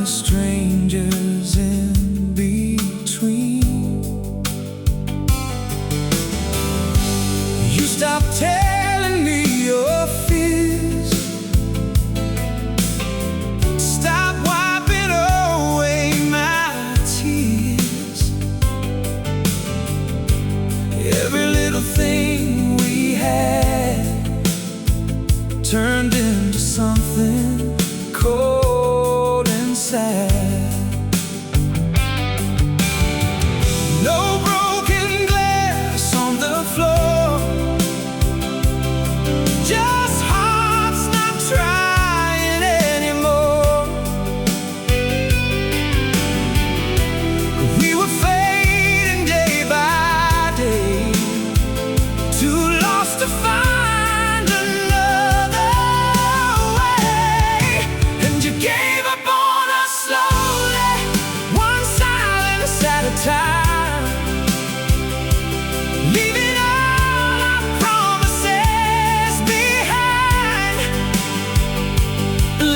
the strangers in between. You stopped telling me your fears, stop wiping away my tears. Every little thing we had turned into something cold and sad. No broken glass on the floor, just hearts not trying anymore. We were fading day by day, too lost to find another way. And you gave up on us slowly, one silence at a time, leaving all our promises behind.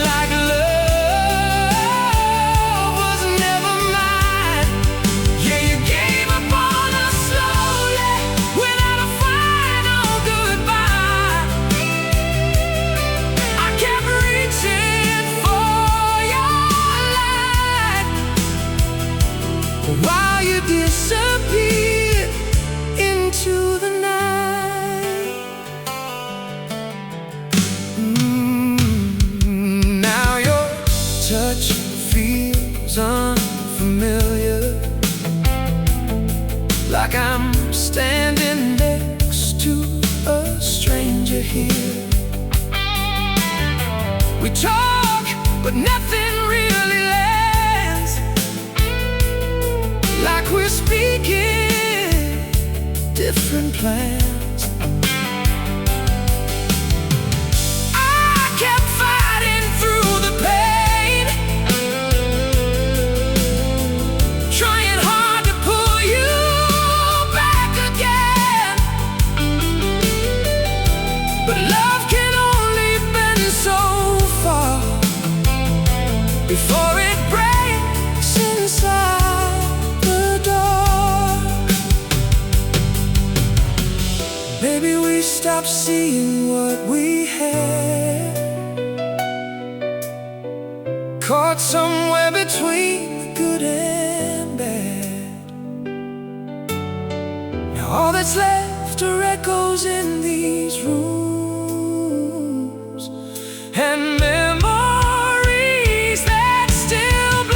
Like love was never mine. Yeah, you gave up on us slowly, without a final goodbye. I kept reaching for your light, while you disappeared into the night. Now your touch feels unfamiliar, like I'm standing next to a stranger here. We talk, but nothing really lands, like we're speaking different plans. I kept fighting through the pain, trying hard to pull you back again. But love can only bend so far before it breaks inside the dark. Maybe we stopped seeing what we had, caught somewhere between good and bad. Now all that's left are echoes in these rooms, and memories that still bloom.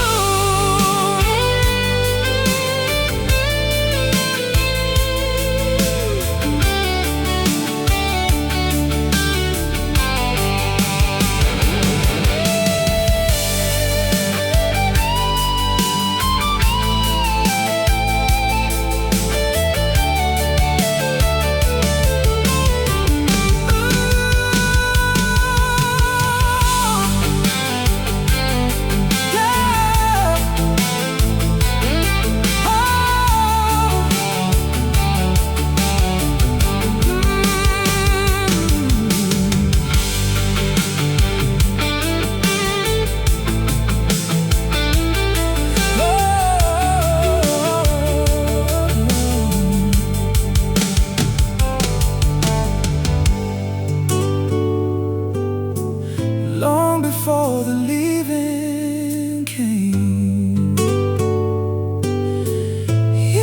Long before the leaving came, yeah.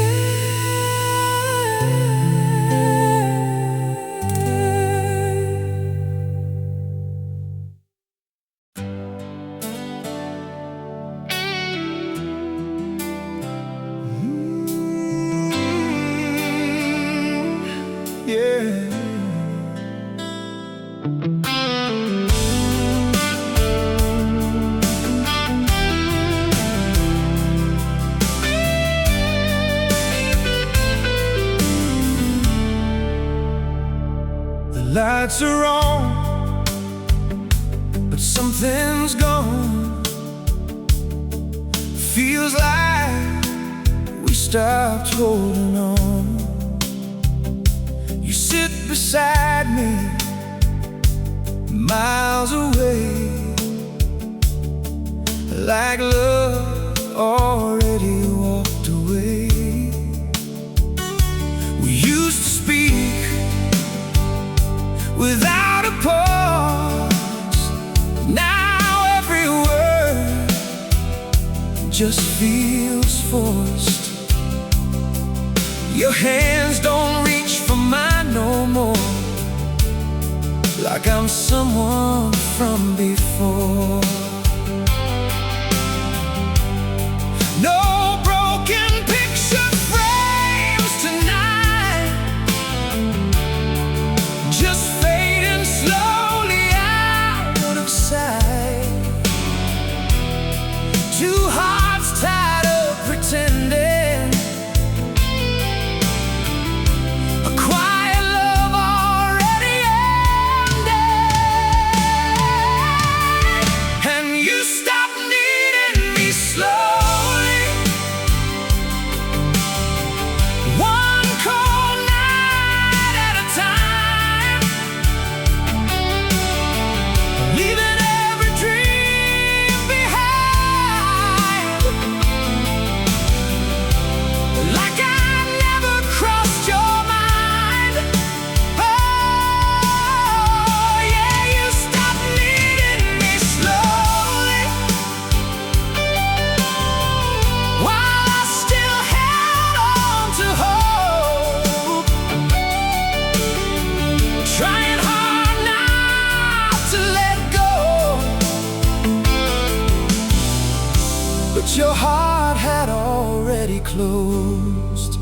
The lights are on, but something's gone. Feels like we stopped holding on. You sit beside me, miles away, like love already walked away. We used to speak without a pause. Now every word just feels forced. Your hands don't reach for mine no more, like I'm someone from before. No broken picture frames tonight, just fading slowly out of sight. Two hearts tied up pretending, a quiet love already ended. And you stopped needing me slowly, one cold night at a time, leaving every dream behind. Like I never crossed your mind. Oh, yeah, you stopped needing me slowly, while I still held on to hope, trying hard not to let go. But your heart had already closed.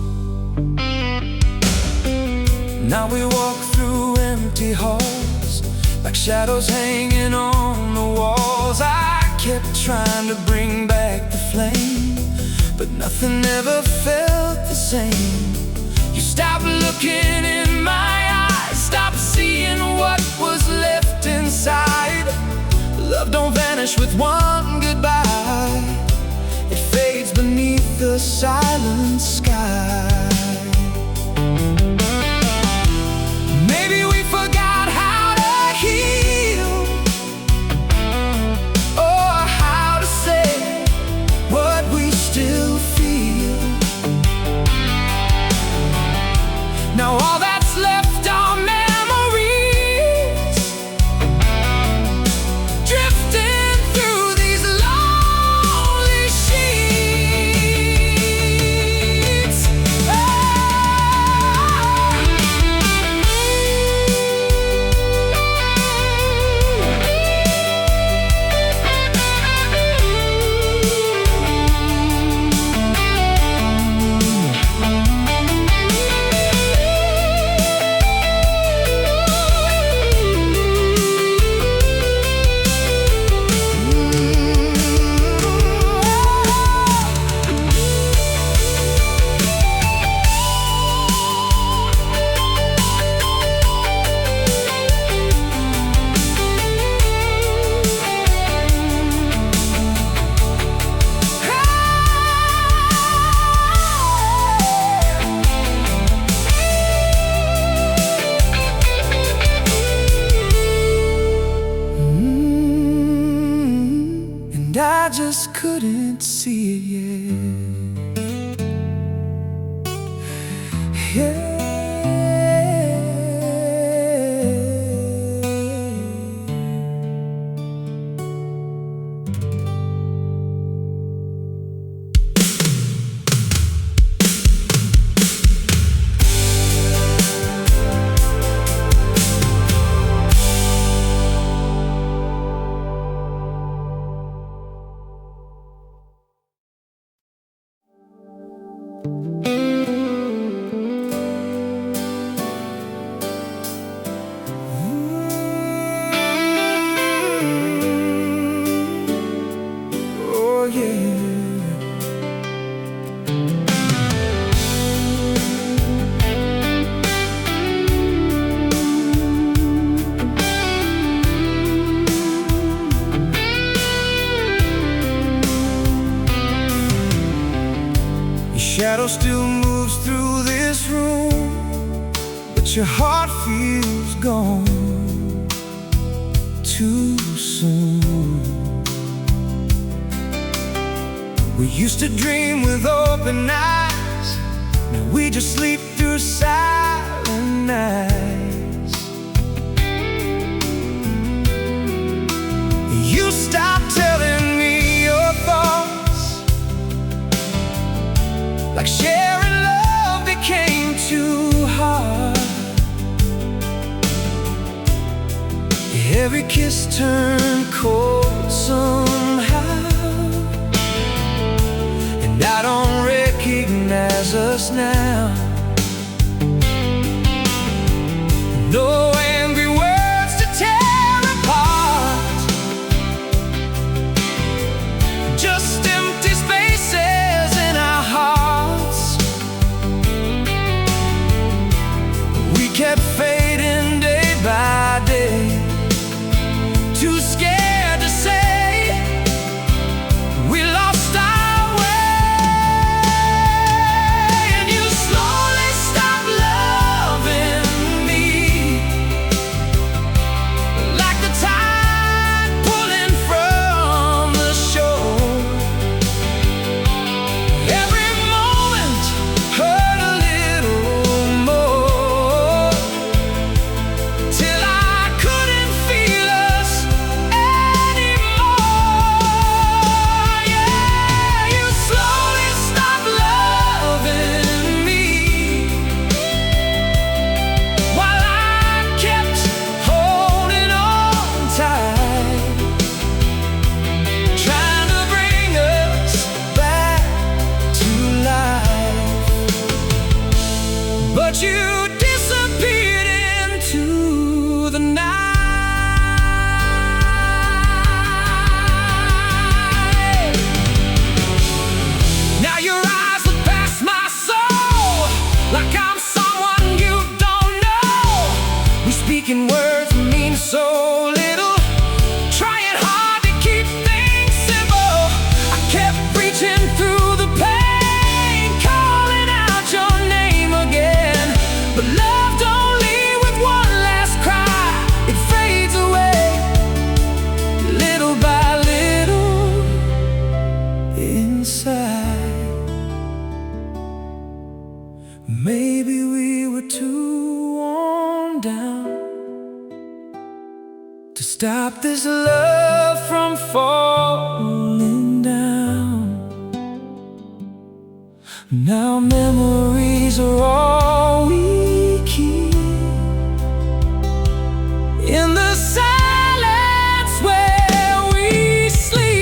Now we walk through empty halls, like shadows hanging on the walls. I kept trying to bring back the flame, but nothing ever felt the same. You stopped looking in my eyes, stopped seeing what was left inside. Love don't vanish with one goodbye, it fades beneath the silent sky. Maybe we forgot how to heal, or how to say what we still feel. Now all that's left are memories, drifting through these lonely sheets. And I just couldn't see it yet. Oh yeah. Your shadow still moves through this room, but your heart feels gone too soon. We used to dream with open eyes. Now we just sleep through silent nights. You stopped telling me your thoughts, like sharing love became too hard. Every kiss turned cold somehow, and I don't recognize us now. No angry words to tear apart, just empty spaces in our hearts. We kept fading day by day, too scared to say we lost our way. And you slowly stopped loving me, like the tide pulling from the shore. Every moment hurt a little more, till I couldn't feel us anymore. Yeah, you slowly stopped loving me, while I kept holding on tight, trying to bring us back to life. But you disappeared into the night. Now your eyes look past my soul, like I'm someone you don't know. We speak in words that mean so little, trying hard to keep things simple. I kept reaching through the pain, calling out your name again. But love don't leave with one last cry. It fades away, little by little, inside. Maybe we were too worn down to stop this love from falling down. Now memories are all we keep, in the silence where we sleep.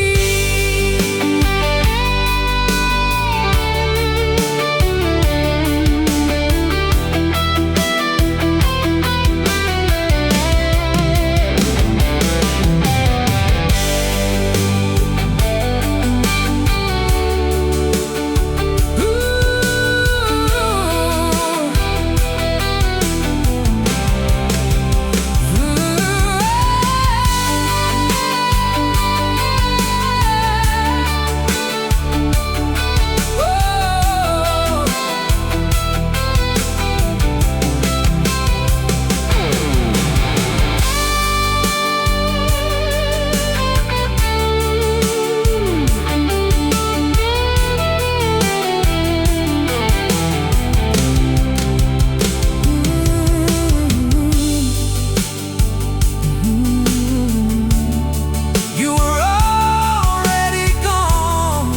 You were already gone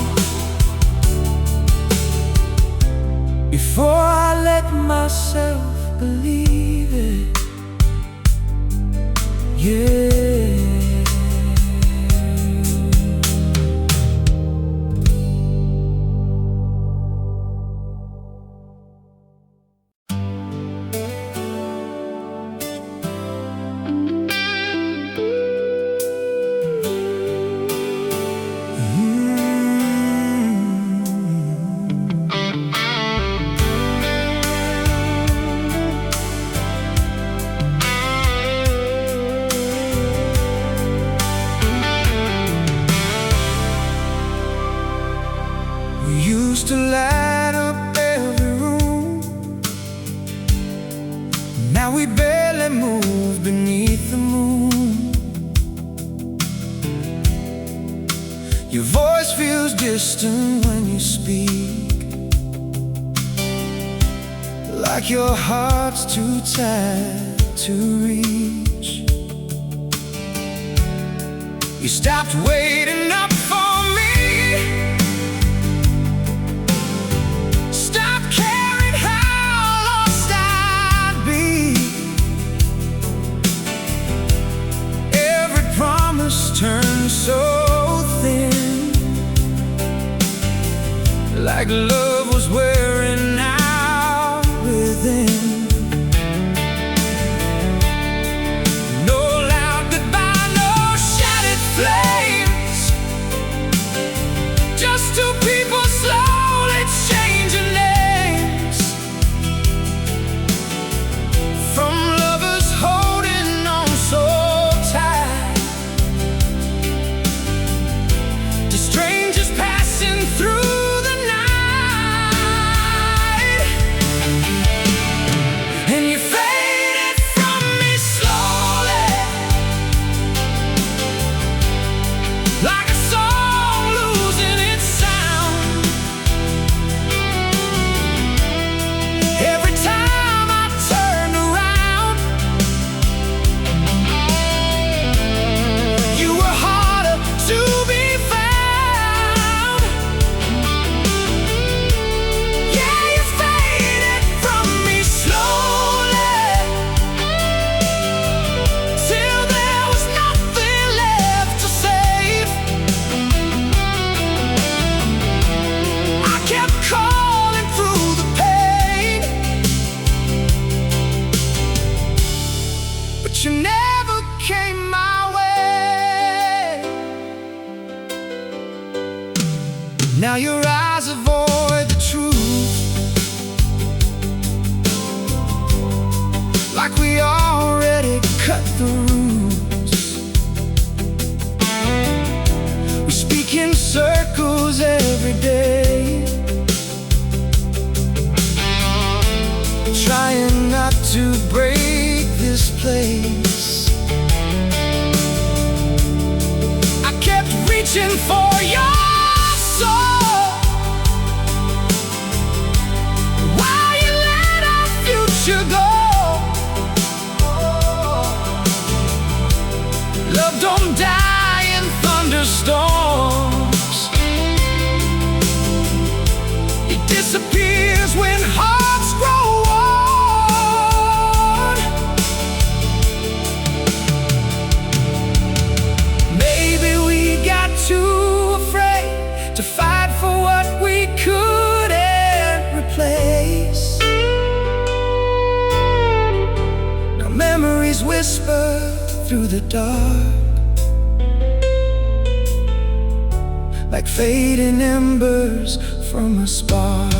before I let myself believe it. Yeah. used to light up every room. Now we barely move beneath the moon. Your voice feels distant when you speak, like your heart's too tired to reach. You stopped waiting up for me, stopped caring how lost I'd be. Every promise turned so thin, like love was wearing out within. No loud goodbye, no shattered flames, just two people slowly changing names. From lovers holding on so tight to strangers passing through. Like a song losing its sound. Every time I turned around, you were harder to be found. Yeah, you faded from me slowly, till there was nothing left to say. Kept calling through the pain, but you never came my way. Now your eyes avoid the truth, like we already cut the roots. We speak in circles every day, trying not to break this place. I kept reaching for your soul, while you let our future go. Love don't die in thunderstorms, it disappears when hearts grow. Too afraid to fight for what we couldn't replace. Now memories whisper through the dark, like fading embers from a spark.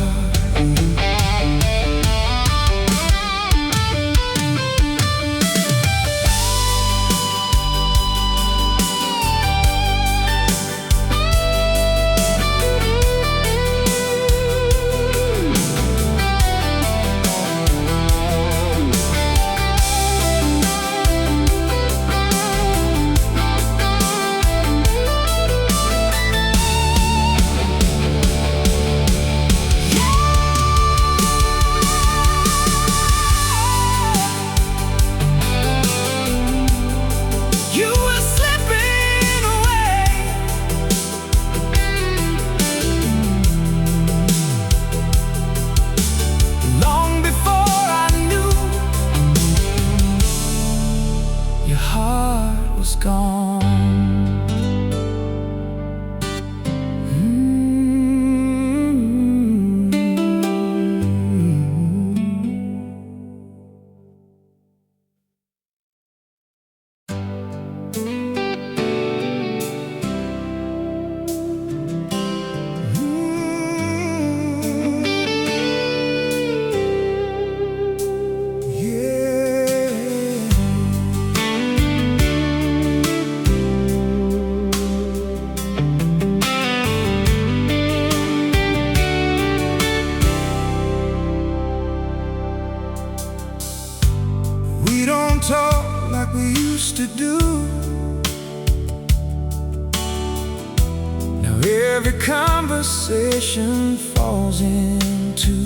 every conversation falls into.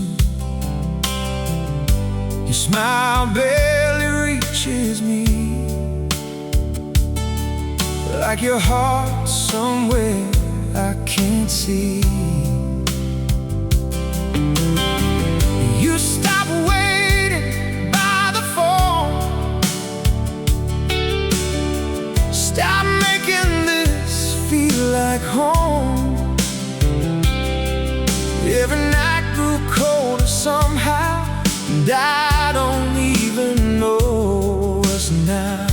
Your smile barely reaches me, like your heart somewhere I can't see. You stop waiting by the phone, stop making this feel like home. Every night grew colder somehow, and I don't even know us now.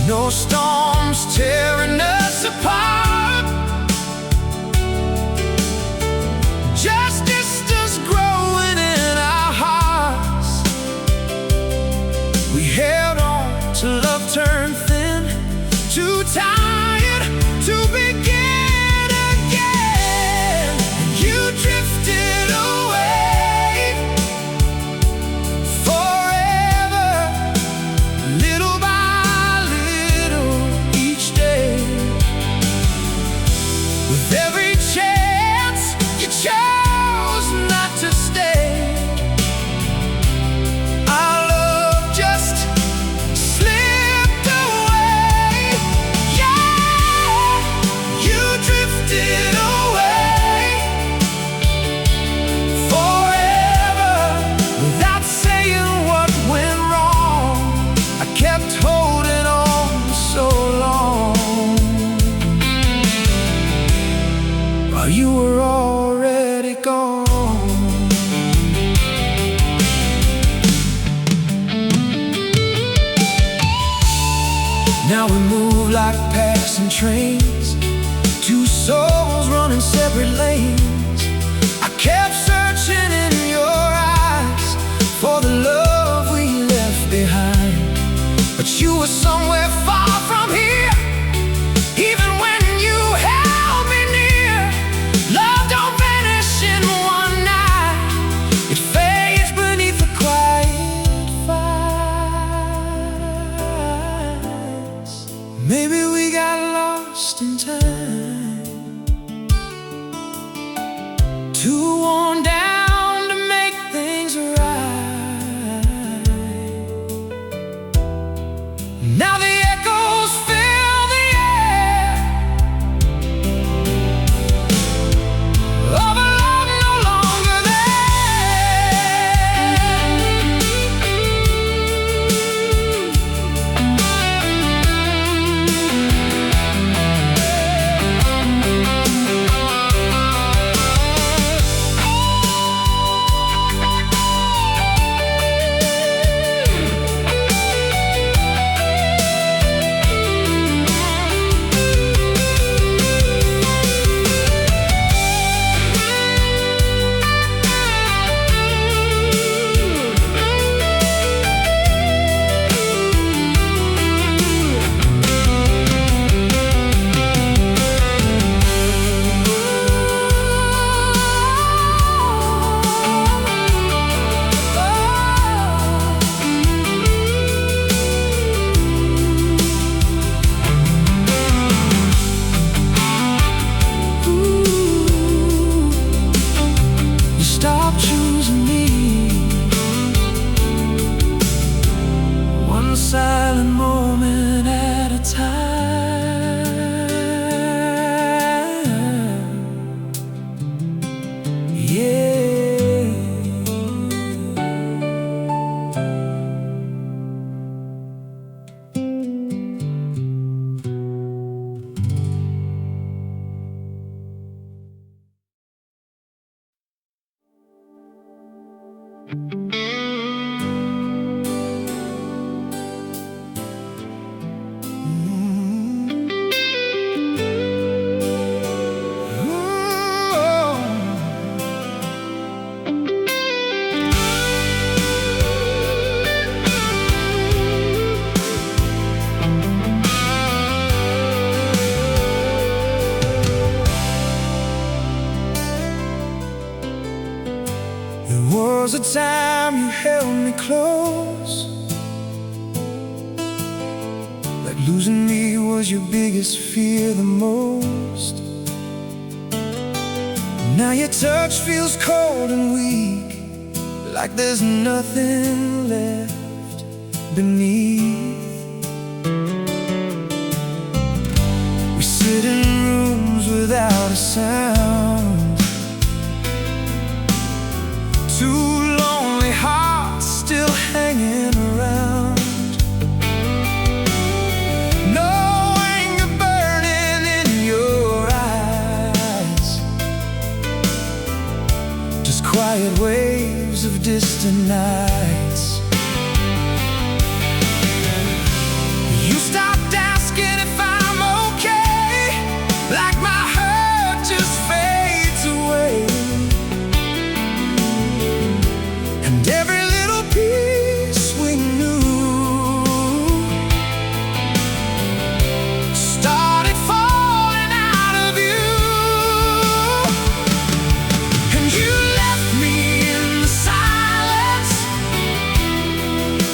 No storms tearing us apart, just distance growing in our hearts. We held on till love turned thin, too tired to begin again. And you drifted away forever, little by little each day. With every chance you chose not to stay, our love just slipped away. Yeah, you drifted away forever without saying what went wrong. I kept holding on so long while you were already gone. Now we move like passing trains, two souls running separate lanes. I kept searching in your eyes for the love we left behind, but you were somewhere far from here. Even when you held me near, love don't vanish in one night, it fades beneath the quiet fights. Maybe we got lost in time, too worn down to make things right. Now the echoes fill the air of a love no longer silent moment at a time. Yeah. was a time you held me close, like losing me was was your biggest fear the most. Now your touch feels cold and weak, like there's nothing left beneath. We sit in rooms without a sound, two lonely hearts still hanging around. No anger burning in your eyes, just quiet waves of distant nights. You stopped asking if I'm okay, like my hurt just fades away. And every little piece we knew started falling out of you. And you left me in the silence,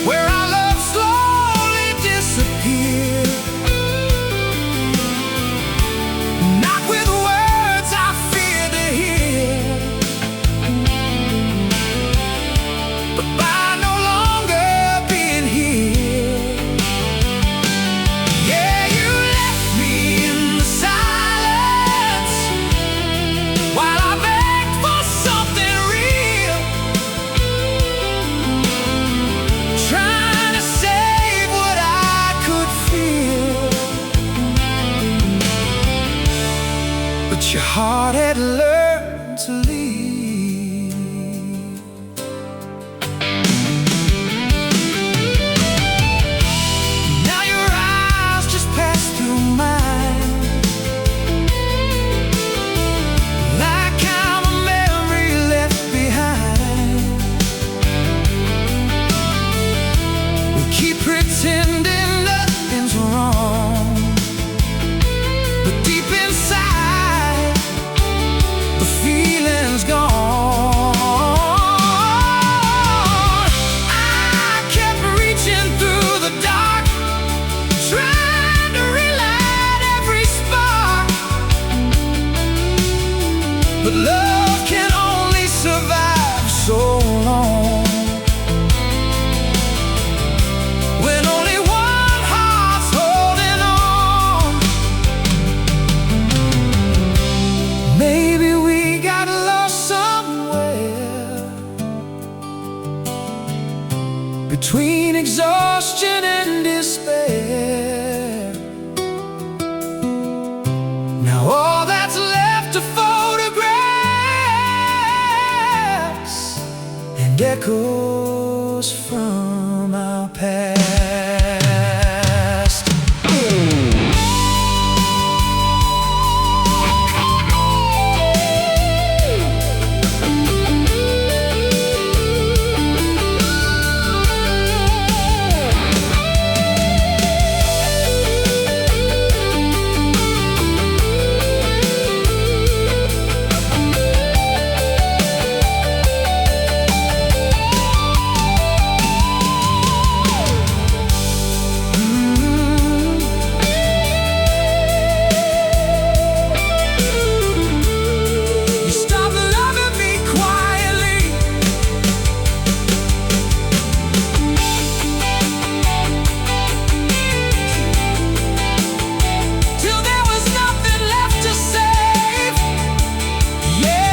where our love slowly disappeared. Not with words I feared to hear, but by no longer being here. Yeah, you left me in the silence, while I begged for something real, trying to save what I could feel. But your heart had learned to leave. Now your eyes just pass through mine, like I'm a memory left behind. We keep pretending nothing's wrong, but deep inside the feeling's gone. I kept reaching through the dark, trying to relight every spark, but love can only survive so long, when only one heart's holding on. Maybe we got lost somewhere between exhaustion and despair. Now all that's left are photographs and echoes from our past. You stopped loving me quietly, till there was nothing left to save. Yeah.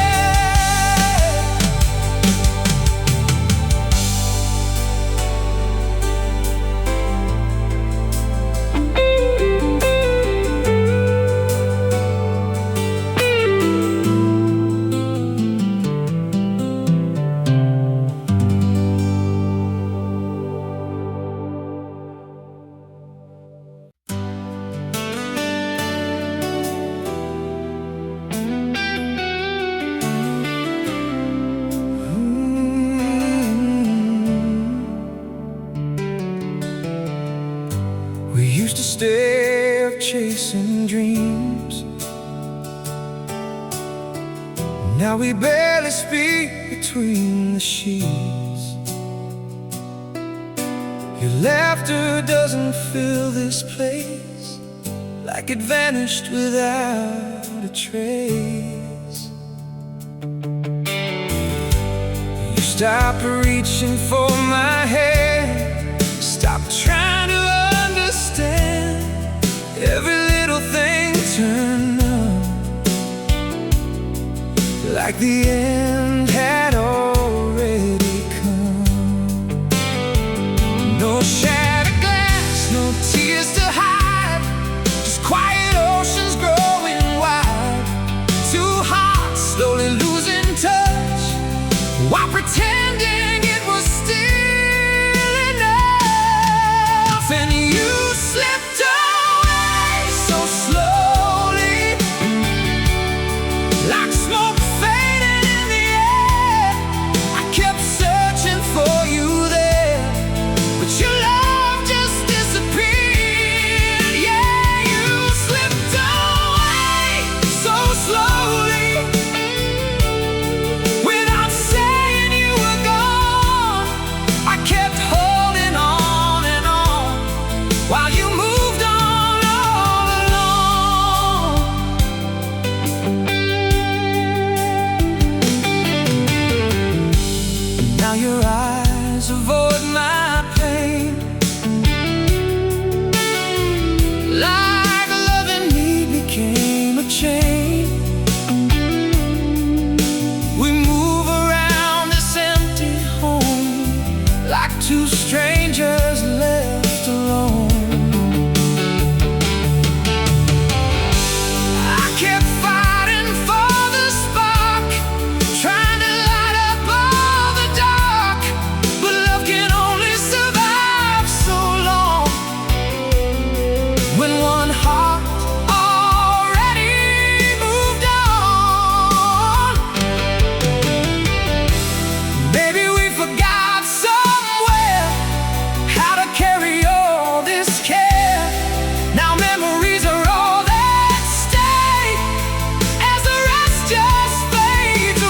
We used to stare chasing dreams, now we barely speak between the sheets. Your laughter doesn't fill this place, like it vanished without a trace. You stopped reaching for my hand, stopped trying to understand. Every little thing turned on, like the end had already come. No shattered glass, no tears to hide, just quiet oceans growing wide. Two hearts slowly losing touch, while pretending it was still enough. And you slipped away so slowly, like smoke fading in the air. I kept searching for you there, but your love just disappeared. Yeah, you slipped away so slowly, without saying you were gone. I kept holding on and on, while you moved on all alone. Now your eyes avoid my pain, like loving me became a chain. We move around this empty home, like two strangers left alone. I kept fighting for the spark, trying to light up all the dark, but love can only survive so long, when one heart already moved on. Maybe we forgot somewhere how to carry all this care. Now memories are all that stay, as the rest just fades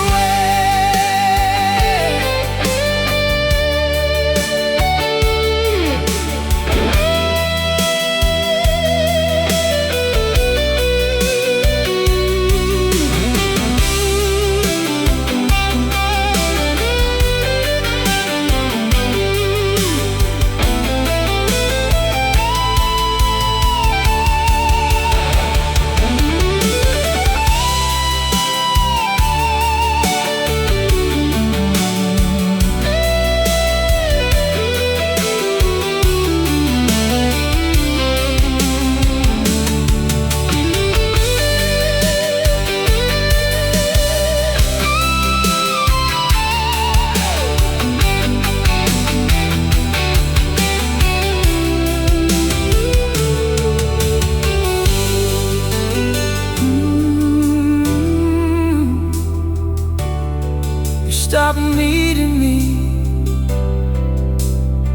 You stopped needing me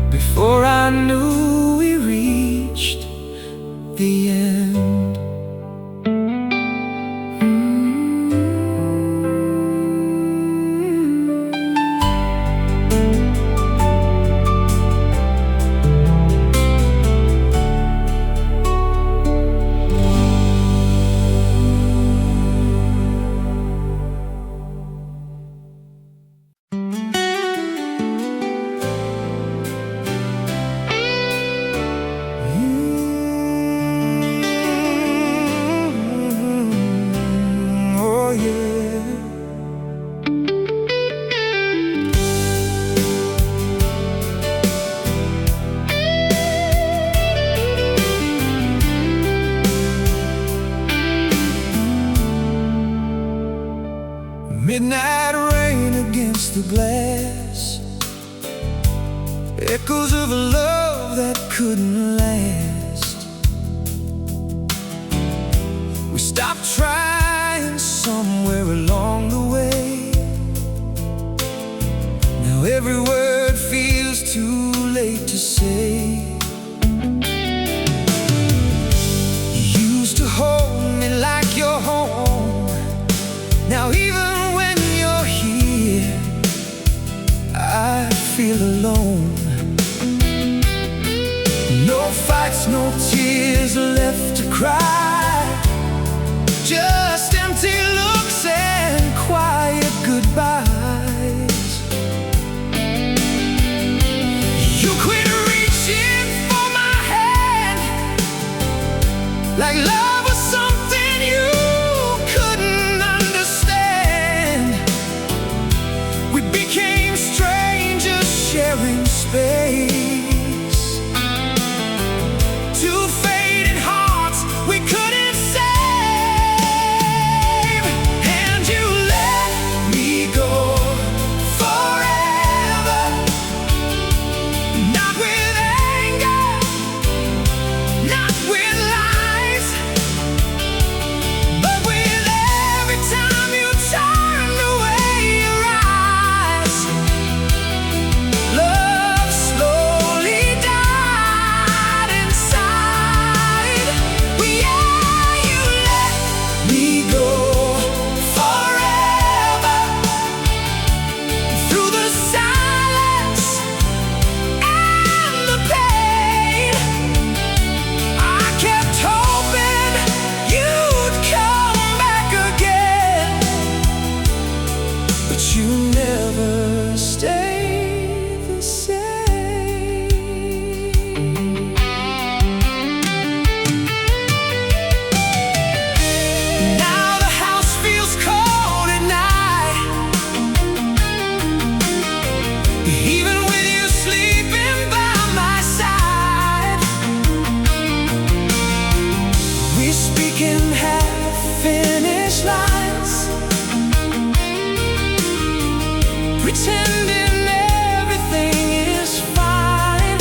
before I knew we reached the end. Oh yeah. Midnight rain against the glass, echoes of a love that couldn't last. We stopped trying somewhere along the way. Now every word feels too late to say. You used to hold me like your home. Now even when you're here, I feel alone. No fights, no tears left to cry. walking half-finished lines, pretending everything is fine.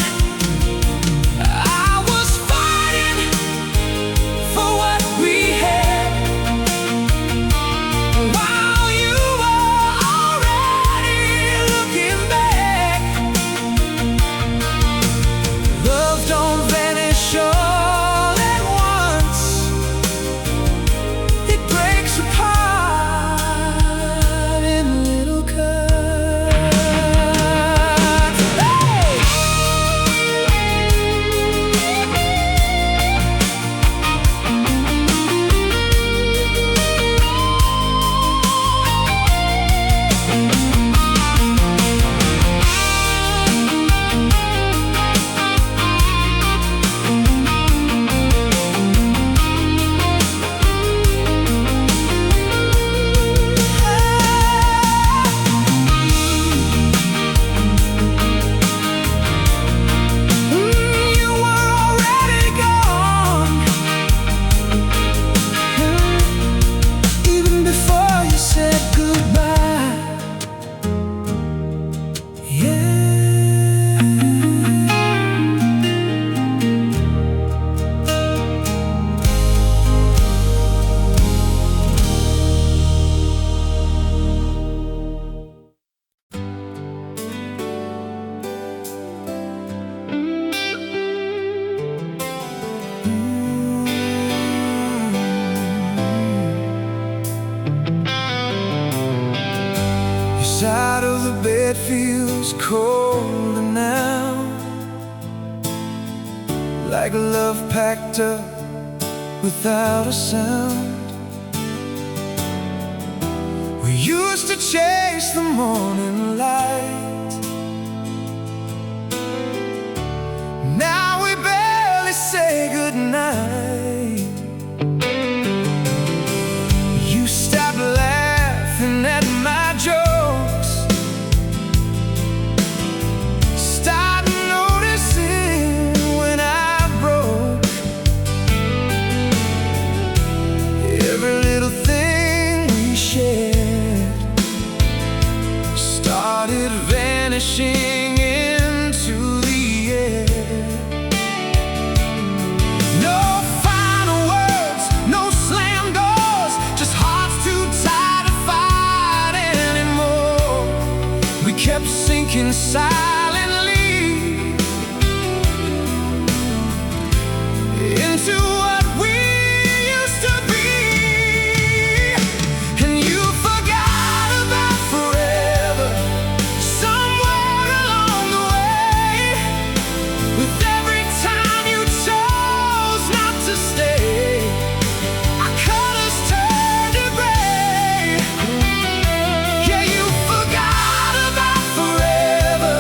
I was fighting for what we had, while you were already looking back. Love don't vanish all at once, it breaks apart in little cuts. Hey! You were already gone, even before you said goodbye. Yeah. Your side of the bed feels colder now, like love packed up without a sound. We used to chase the morning light, now we barely say goodnight. You stopped laughing at my jokes, start noticing when I broke. Every little thing we shared started vanishing into the air. No final words, no slam doors, just hearts too tired to fight anymore. We kept sinking silently into what we used to be, and you forgot about forever somewhere along the way. With every time you chose not to stay, our colors turned to gray. Yeah, you forgot about forever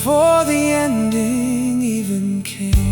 before the ending even came.